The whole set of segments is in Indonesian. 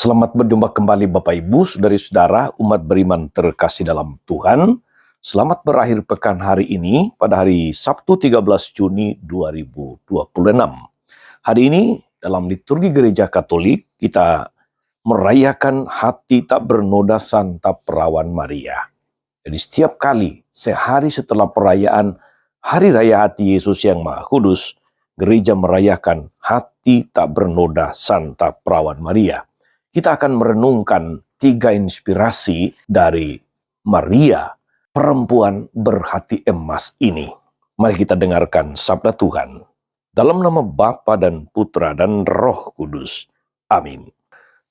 Selamat berjumpa kembali Bapak Ibu, saudari-saudara, umat beriman terkasih dalam Tuhan. Selamat berakhir pekan hari ini pada hari Sabtu 13 Juni 2026. Hari ini dalam liturgi Gereja Katolik kita merayakan hati tak bernoda Santa Perawan Maria. Jadi setiap kali sehari setelah perayaan Hari Raya Hati Yesus yang Maha Kudus, gereja merayakan hati tak bernoda Santa Perawan Maria. Kita akan merenungkan 3 inspirasi dari Maria, perempuan berhati emas ini. Mari kita dengarkan sabda Tuhan. Dalam nama Bapa dan Putra dan Roh Kudus. Amin.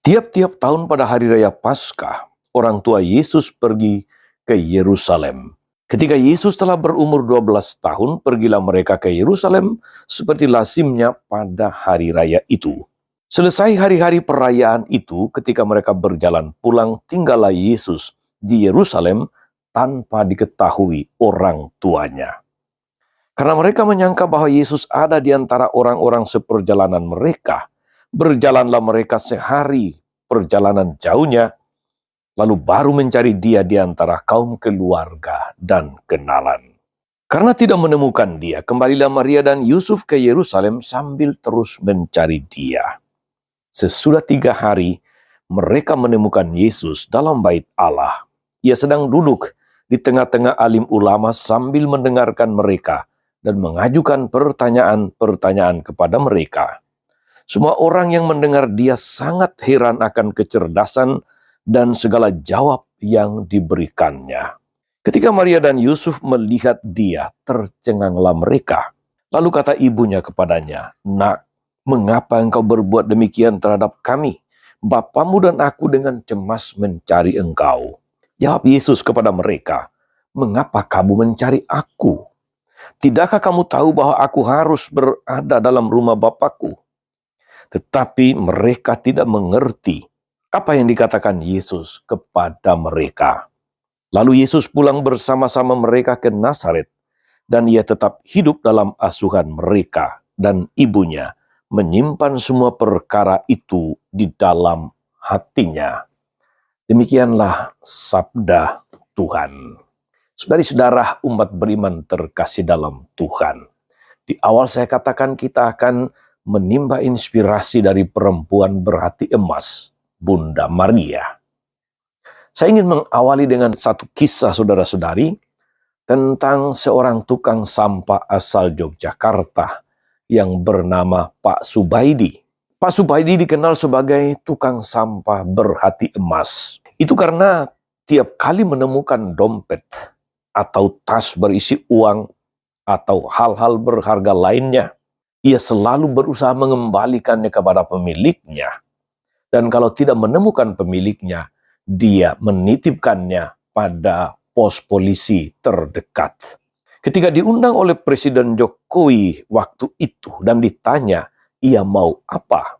Tiap-tiap tahun pada hari raya Paskah, orang tua Yesus pergi ke Yerusalem. Ketika Yesus telah berumur 12 tahun, pergilah mereka ke Yerusalem seperti lazimnya pada hari raya itu. Selesai hari-hari perayaan itu, ketika mereka berjalan pulang, tinggallah Yesus di Yerusalem tanpa diketahui orang tuanya. Karena mereka menyangka bahwa Yesus ada di antara orang-orang seperjalanan mereka, berjalanlah mereka sehari perjalanan jauhnya, lalu baru mencari dia di antara kaum keluarga dan kenalan. Karena tidak menemukan dia, kembalilah Maria dan Yusuf ke Yerusalem sambil terus mencari dia. Sesudah 3 hari, mereka menemukan Yesus dalam bait Allah. Ia sedang duduk di tengah-tengah alim ulama sambil mendengarkan mereka dan mengajukan pertanyaan-pertanyaan kepada mereka. Semua orang yang mendengar dia sangat heran akan kecerdasan dan segala jawab yang diberikannya. Ketika Maria dan Yusuf melihat dia, tercenganglah mereka. Lalu kata ibunya kepadanya, "Nak, mengapa engkau berbuat demikian terhadap kami? Bapamu dan aku dengan cemas mencari engkau." Jawab Yesus kepada mereka, "Mengapa kamu mencari aku? Tidakkah kamu tahu bahwa aku harus berada dalam rumah Bapakku?" Tetapi mereka tidak mengerti apa yang dikatakan Yesus kepada mereka. Lalu Yesus pulang bersama-sama mereka ke Nazaret, dan ia tetap hidup dalam asuhan mereka, dan ibunya menyimpan semua perkara itu di dalam hatinya. Demikianlah sabda Tuhan. Saudari-saudara, umat beriman terkasih dalam Tuhan. Di awal saya katakan kita akan menimba inspirasi dari perempuan berhati emas, Bunda Maria. Saya ingin mengawali dengan satu kisah saudara-saudari tentang seorang tukang sampah asal Yogyakarta yang bernama Pak Subaidi. Pak Subaidi dikenal sebagai tukang sampah berhati emas. Itu karena tiap kali menemukan dompet atau tas berisi uang atau hal-hal berharga lainnya, ia selalu berusaha mengembalikannya kepada pemiliknya. Dan kalau tidak menemukan pemiliknya, dia menitipkannya pada pos polisi terdekat. Ketika diundang oleh Presiden Jokowi waktu itu dan ditanya ia mau apa,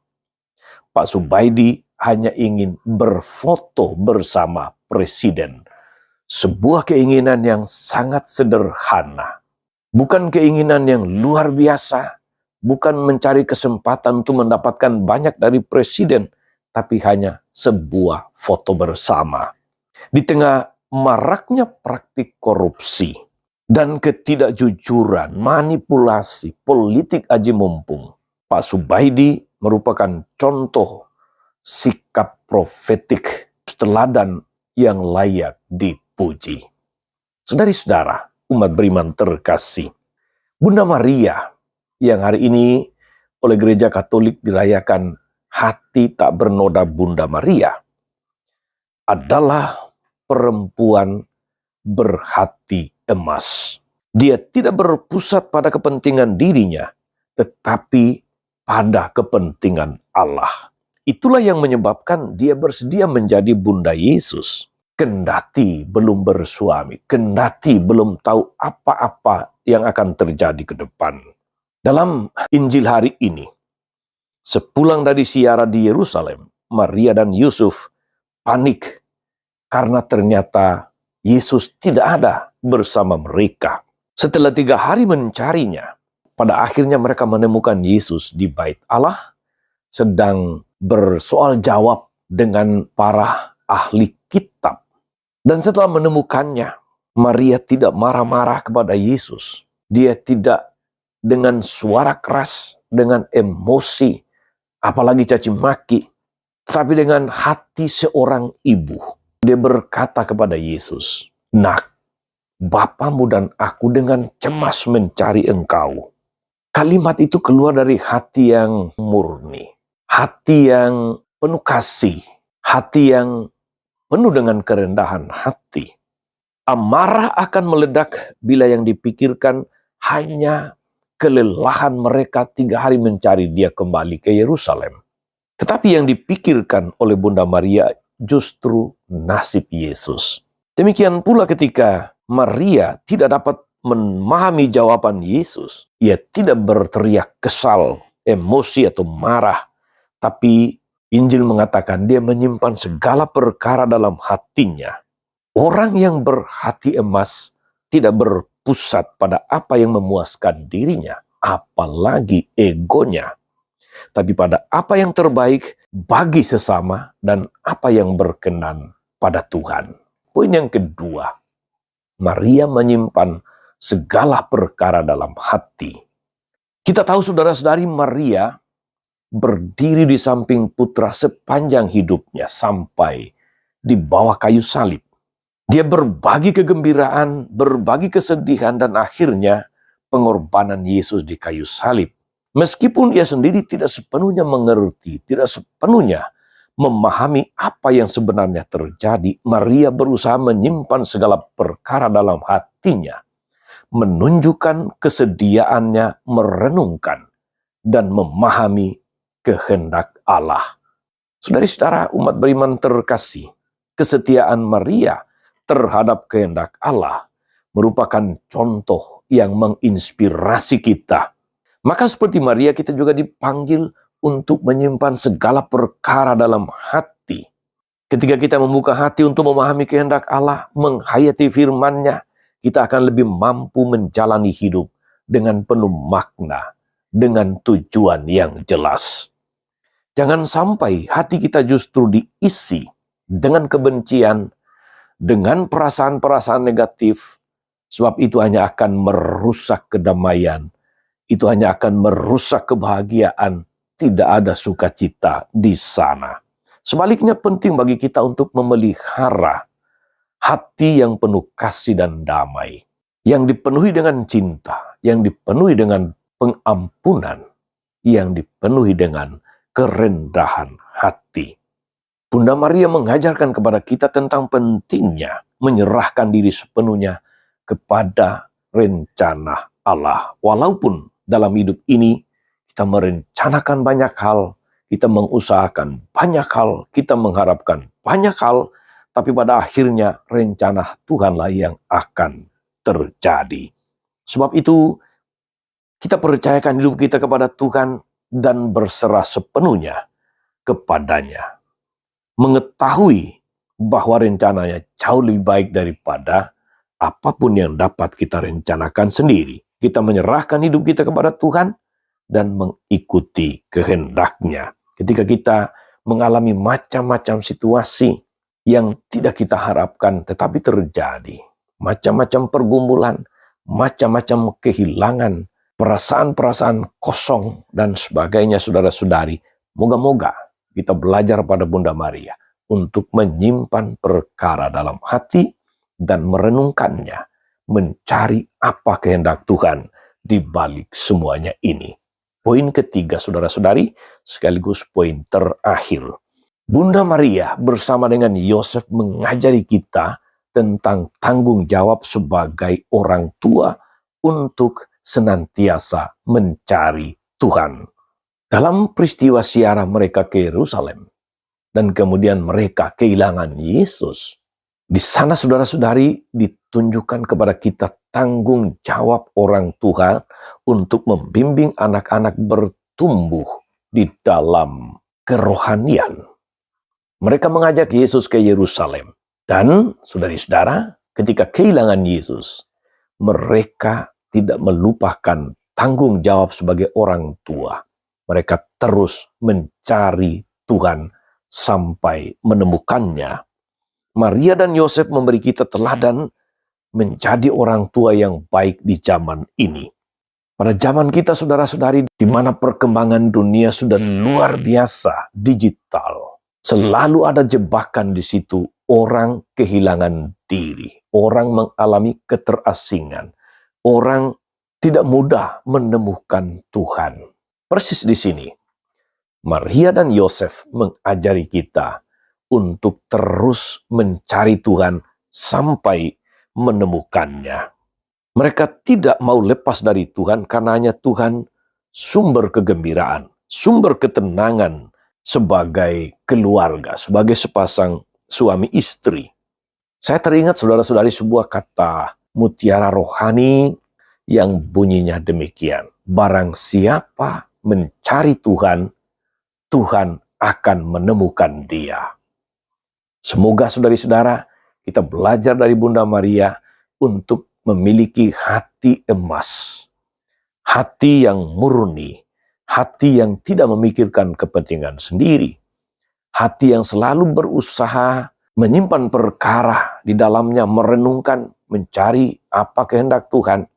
Pak Subaidi hanya ingin berfoto bersama Presiden. Sebuah keinginan yang sangat sederhana. Bukan keinginan yang luar biasa, bukan mencari kesempatan untuk mendapatkan banyak dari Presiden, tapi hanya sebuah foto bersama. Di tengah maraknya praktik korupsi dan ketidakjujuran, manipulasi, politik aji mumpung, Pak Subaidi merupakan contoh sikap profetik teladan yang layak dipuji. Saudari-saudara, umat beriman terkasih, Bunda Maria yang hari ini oleh Gereja Katolik dirayakan hati tak bernoda Bunda Maria adalah perempuan berhati emas. Dia tidak berpusat pada kepentingan dirinya, tetapi pada kepentingan Allah. Itulah yang menyebabkan dia bersedia menjadi Bunda Yesus. Kendati belum bersuami, kendati belum tahu apa-apa yang akan terjadi ke depan. Dalam Injil hari ini, sepulang dari ziarah di Yerusalem, Maria dan Yusuf panik karena ternyata Yesus tidak ada bersama mereka. Setelah 3 hari mencarinya, pada akhirnya mereka menemukan Yesus di bait Allah, sedang bersoal jawab dengan para ahli kitab. Dan setelah menemukannya, Maria tidak marah-marah kepada Yesus. Dia tidak dengan suara keras, dengan emosi, apalagi caci maki, tapi dengan hati seorang ibu. Dia berkata kepada Yesus, "Nak, Bapamu dan aku dengan cemas mencari Engkau." Kalimat itu keluar dari hati yang murni, hati yang penuh kasih, hati yang penuh dengan kerendahan hati. Amarah akan meledak bila yang dipikirkan hanya kelelahan mereka 3 hari mencari Dia kembali ke Yerusalem. Tetapi yang dipikirkan oleh Bunda Maria justru nasib Yesus. Demikian pula ketika Maria tidak dapat memahami jawaban Yesus, ia tidak berteriak kesal, emosi atau marah, tapi Injil mengatakan dia menyimpan segala perkara dalam hatinya. Orang yang berhati emas tidak berpusat pada apa yang memuaskan dirinya, apalagi egonya, tapi pada apa yang terbaik bagi sesama dan apa yang berkenan pada Tuhan. Poin yang kedua, Maria menyimpan segala perkara dalam hati. Kita tahu saudara-saudari, Maria berdiri di samping putra sepanjang hidupnya sampai di bawah kayu salib. Dia berbagi kegembiraan, berbagi kesedihan, dan akhirnya pengorbanan Yesus di kayu salib. Meskipun ia sendiri tidak sepenuhnya mengerti, tidak sepenuhnya memahami apa yang sebenarnya terjadi, Maria berusaha menyimpan segala perkara dalam hatinya, menunjukkan kesediaannya merenungkan dan memahami kehendak Allah. Saudari-saudara umat beriman terkasih, kesetiaan Maria terhadap kehendak Allah merupakan contoh yang menginspirasi kita. Maka seperti Maria, kita juga dipanggil untuk menyimpan segala perkara dalam hati. Ketika kita membuka hati untuk memahami kehendak Allah, menghayati firman-Nya, kita akan lebih mampu menjalani hidup dengan penuh makna, dengan tujuan yang jelas. Jangan sampai hati kita justru diisi dengan kebencian, dengan perasaan-perasaan negatif, sebab itu hanya akan merusak kedamaian, itu hanya akan merusak kebahagiaan, tidak ada sukacita di sana. Sebaliknya penting bagi kita untuk memelihara hati yang penuh kasih dan damai, yang dipenuhi dengan cinta, yang dipenuhi dengan pengampunan, yang dipenuhi dengan kerendahan hati. Bunda Maria mengajarkan kepada kita tentang pentingnya menyerahkan diri sepenuhnya kepada rencana Allah. Walaupun dalam hidup ini kita merencanakan banyak hal, kita mengusahakan banyak hal, kita mengharapkan banyak hal, tapi pada akhirnya rencana Tuhanlah yang akan terjadi. Sebab itu kita percayakan hidup kita kepada Tuhan dan berserah sepenuhnya kepadanya. Mengetahui bahwa rencananya jauh lebih baik daripada apapun yang dapat kita rencanakan sendiri. Kita menyerahkan hidup kita kepada Tuhan dan mengikuti kehendak-Nya. Ketika kita mengalami macam-macam situasi yang tidak kita harapkan tetapi terjadi, macam-macam pergumulan, macam-macam kehilangan, perasaan-perasaan kosong dan sebagainya, saudara-saudari, moga-moga kita belajar pada Bunda Maria untuk menyimpan perkara dalam hati dan merenungkannya, mencari apa kehendak Tuhan di balik semuanya ini. Poin ketiga, saudara-saudari, sekaligus poin terakhir. Bunda Maria bersama dengan Yosef mengajari kita tentang tanggung jawab sebagai orang tua untuk senantiasa mencari Tuhan. Dalam peristiwa ziarah mereka ke Yerusalem, dan kemudian mereka kehilangan Yesus, di sana saudara-saudari ditunjukkan kepada kita tanggung jawab orang tua untuk membimbing anak-anak bertumbuh di dalam kerohanian. Mereka mengajak Yesus ke Yerusalem. Dan saudari-saudara, ketika kehilangan Yesus, mereka tidak melupakan tanggung jawab sebagai orang tua. Mereka terus mencari Tuhan sampai menemukannya. Maria dan Yosef memberi kita teladan menjadi orang tua yang baik di zaman ini. Pada zaman kita, saudara-saudari, di mana perkembangan dunia sudah luar biasa, digital, selalu ada jebakan di situ. Orang kehilangan diri, orang mengalami keterasingan, orang tidak mudah menemukan Tuhan. Persis di sini, Maria dan Yosef mengajari kita untuk terus mencari Tuhan sampai menemukannya. Mereka tidak mau lepas dari Tuhan karena hanya Tuhan sumber kegembiraan, sumber ketenangan sebagai keluarga, sebagai sepasang suami istri. Saya teringat, saudara-saudari, sebuah kata mutiara rohani yang bunyinya demikian. Barang siapa mencari Tuhan, Tuhan akan menemukan dia. Semoga saudari-saudara kita belajar dari Bunda Maria untuk memiliki hati emas, hati yang murni, hati yang tidak memikirkan kepentingan sendiri, hati yang selalu berusaha menyimpan perkara di dalamnya, merenungkan, mencari apa kehendak Tuhan,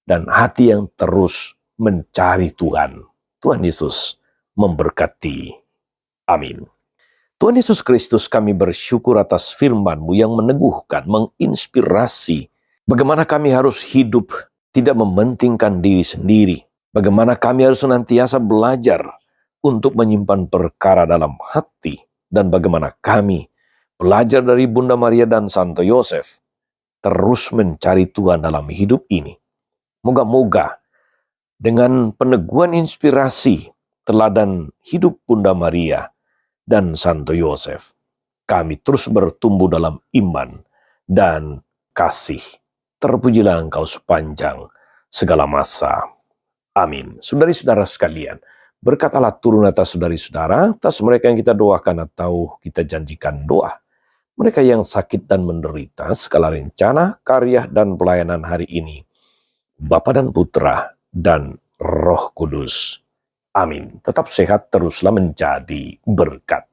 dan hati yang terus mencari Tuhan. Tuhan Yesus memberkati. Amin. Tuhan Yesus Kristus, kami bersyukur atas firman-Mu yang meneguhkan, menginspirasi bagaimana kami harus hidup tidak mementingkan diri sendiri. Bagaimana kami harus senantiasa belajar untuk menyimpan perkara dalam hati. Dan bagaimana kami belajar dari Bunda Maria dan Santo Yosef terus mencari Tuhan dalam hidup ini. Moga-moga dengan peneguhan inspirasi teladan hidup Bunda Maria dan Santo Yosef, kami terus bertumbuh dalam iman dan kasih. Terpujilah Engkau sepanjang segala masa. Amin. Saudari-saudara sekalian, berkat Allah turun atas saudari-saudara, atas mereka yang kita doakan atau kita janjikan doa. Mereka yang sakit dan menderita, segala rencana, karya, dan pelayanan hari ini, Bapa dan Putra dan Roh Kudus. Amin. Tetap sehat, teruslah menjadi berkat.